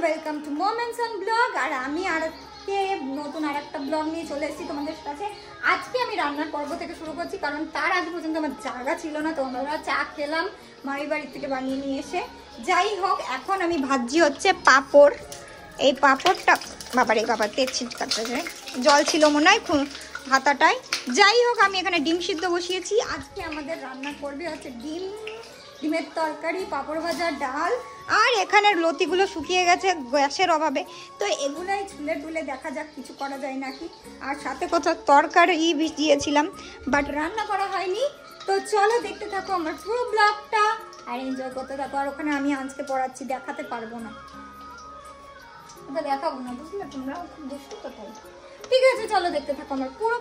Welcome to moments on blog. আর আমি আজকে নতুন আরেকটা ব্লগ নিয়ে চলে এসেছি তোমাদের কাছে। আজকে আমি রান্নার পর্ব থেকে শুরু করছি, কারণ তার আগে পর্যন্ত আমার জায়গা ছিল না। তো আমরা চা খেলাম মামির বাড়ি থেকে বানিয়ে নিয়ে এসে। যাই হোক, এখন আমি ভাজি হচ্ছে পাঁপড়। এই পাঁপড়টা বাবার তেল ছিটকাতে জল ছিল মনে হয় হাতাটায়। যাই হোক, আমি এখানে ডিম সিদ্ধ বসিয়েছি। আজকে আমাদের রান্না করবে হচ্ছে ডিমের তরকারি, পাঁপড় ভাজা, ডাল। আর এখানে লতিগুলো শুকিয়ে গেছে গ্যাসের অভাবে, তো এগুলাই ছুলে টুলে দেখা যাক কিছু করা যায় নাকি। আর সাথে কোথাও তরকারি দিয়েছিলাম, বাট রান্না করা হয়নি। তো চলো দেখতে থাকো আমার পুরো ব্লগটা আর এনজয় করতে থাকো। আর ওখানে আমি আজকে পড়াচ্ছি, দেখাতে পারবো না, ওটা দেখাবো না, বুঝলে? তোমরা খুব দুষ্টু তো, তাই ঠিক আছে। চলো দেখতে থাকো আমার পুরো।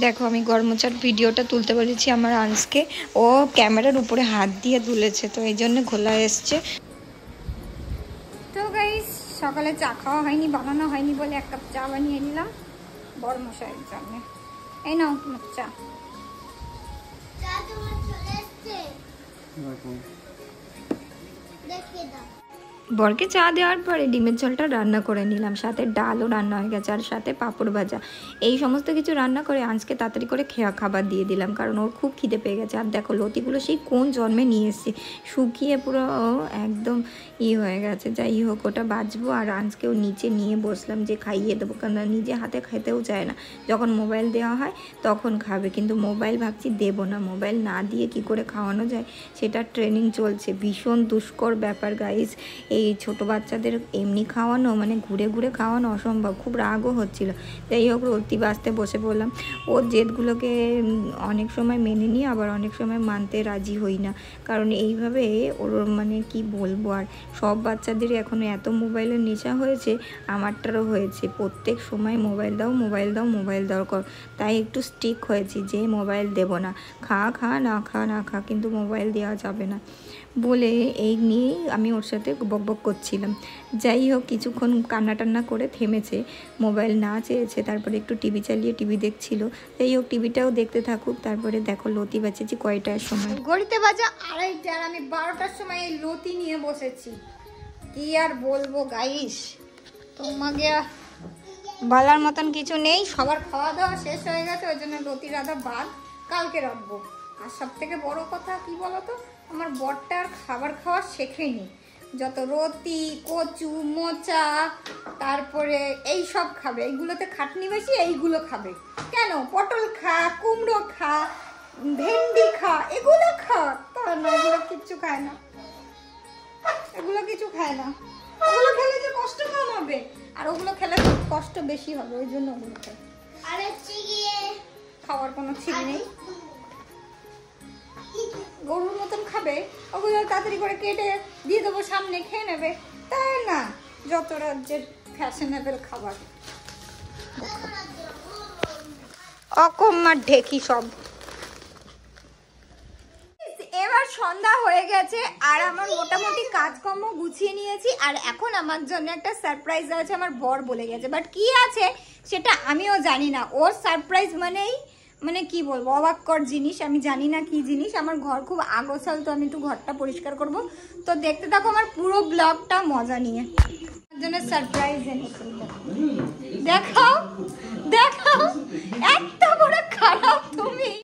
দেখো, আমি গরমোচার ভিডিওটা তুলতে পেরেছি আমার আজকে। ও ক্যামেরার উপরে হাত দিয়ে তুলেছে, তো এই জন্য খোলা এসছে। তো গাইস, সকালে চা খাওয়া হয়নি, বানানো হয়নি বলে এক কাপ চা বানিয়ে নিলাম বড় মশাইয়ের জন্য। এই নাও তোমার চা। বরকে চা দেওয়ার পরে ডিমের ঝোলটা রান্না করে নিলাম, সাথে ডালও রান্না হয়ে গেছে, আর সাথে পাঁপড় ভাজা। এই সমস্ত কিছু রান্না করে আজকে তাড়াতাড়ি করে খাবার দিয়ে দিলাম, কারণ ওর খুব খিদে পেয়ে গেছে। আর দেখো, লতিগুলো সেই কোন জন্মে নিয়ে এসেছি, শুকিয়ে পুরো একদম হয়ে গেছে। যাই হোক, ওটা বাজবো। আর আজকেও নিচে নিয়ে বসলাম যে খাইয়ে দেবো, কারণ নিজে হাতে খেতেও চায় না। যখন মোবাইল দেওয়া হয় তখন খাবে, কিন্তু মোবাইল ভাবছি দেবো না। মোবাইল না দিয়ে কি করে খাওয়ানো যায় সেটা ট্রেনিং চলছে। ভীষণ দুষ্কর ব্যাপার গাইস। এই ছোট বাচ্চাদের এমনি খাওয়ানো মানে ঘুরে ঘুরে খাওয়ানো অসম্ভব। খুব রাগও হচ্ছিল। যাই হোক, রতি বাজতে বসে পড়লাম। ওর জেদগুলোকে অনেক সময় মেনে নিই, আবার অনেক সময় মানতে রাজি হই না, কারণ এইভাবে ওর মানে কি বলবো। আর সব বাচ্চাদেরই এখন এত মোবাইলের নেশা হয়েছে, আমারটারও হয়েছে। প্রত্যেক সময় মোবাইল দাও, মোবাইল দাও, মোবাইল দাও কর। তাই একটু স্ট্রিক হয়েছি যে মোবাইল দেব না, খা না খা, কিন্তু মোবাইল দেওয়া যাবে না বলে এই নিয়েই আমি ওর সাথে বকবক করছিলাম। যাই হোক, কিছুক্ষণ কান্না টান্না করে থেমেছে, মোবাইল না চেয়েছে। তারপরে একটু টিভি চালিয়ে টিভি দেখছিল। যাই হোক, টিভিটাও দেখতে থাকুক। তারপরে দেখো, লতি বাজেছি কয়টার সময়, ঘড়িতে বাজে 2:30, আর আমি 12টার সময় এই লতি নিয়ে বসেছি। কি আর বলবো গাইস, তোমাকে বলার মতন কিছু নেই। সবার খাওয়া দাওয়া শেষ হয়ে গেছে, ওই জন্য লতি রাধা বাদ, কালকে রাখবো। আর সব থেকে বড় কথা কি বলতো, আমার বরটা আর খাবার খাওয়া শেখেনি। যত রতি, কচু, মোচা, তারপরে এই সব খাবে, এইগুলোতে খাটনি বেশি, এইগুলো খাবে। কেন? পটল খা, কুমড়ো খা, ভেন্ডি খা, এগুলো খা। তা না, এগুলো কিচ্ছু খায় না, এগুলো কিছু খায় না। ওগুলো খেলে যে কষ্ট কম হবে, আর ওগুলো খেলে কষ্ট বেশি হবে, ওই জন্য ওগুলো খায়। খাওয়ার কোনো ঠিক নেই, গরুর মতন খাবে। ওগুলো তাড়াতাড়ি করে কেটে দিয়ে দেবো সামনে, খেয়ে নেবে। তাই না? যত রাজ্যের ফ্যাশনেবল খাবার, অকম্মার ঢেকি সব। এবার সন্ধ্যা হয়ে গেছে, আর আমার মোটামুটি কাজকর্ম গুছিয়ে নিয়েছি। আর এখন আমার জন্য একটা সারপ্রাইজ আছে, আমার বর বলে গেছে। বাট কি আছে সেটা আমিও জানি না। ওর সারপ্রাইজ মানেই মানে কি বলবো, অবাককর জিনিস। আমি জানি না কি জিনিস। আমার ঘর খুব আগোছাল, তো আমি একটু ঘরটা পরিষ্কার করব। তো দেখতে থাকো আমার পুরো ব্লগটা মজা নিয়ে। আমার জন্য সারপ্রাইজ এনেছি, দেখাও দেখাও। এত বড় খারাপ তুমি।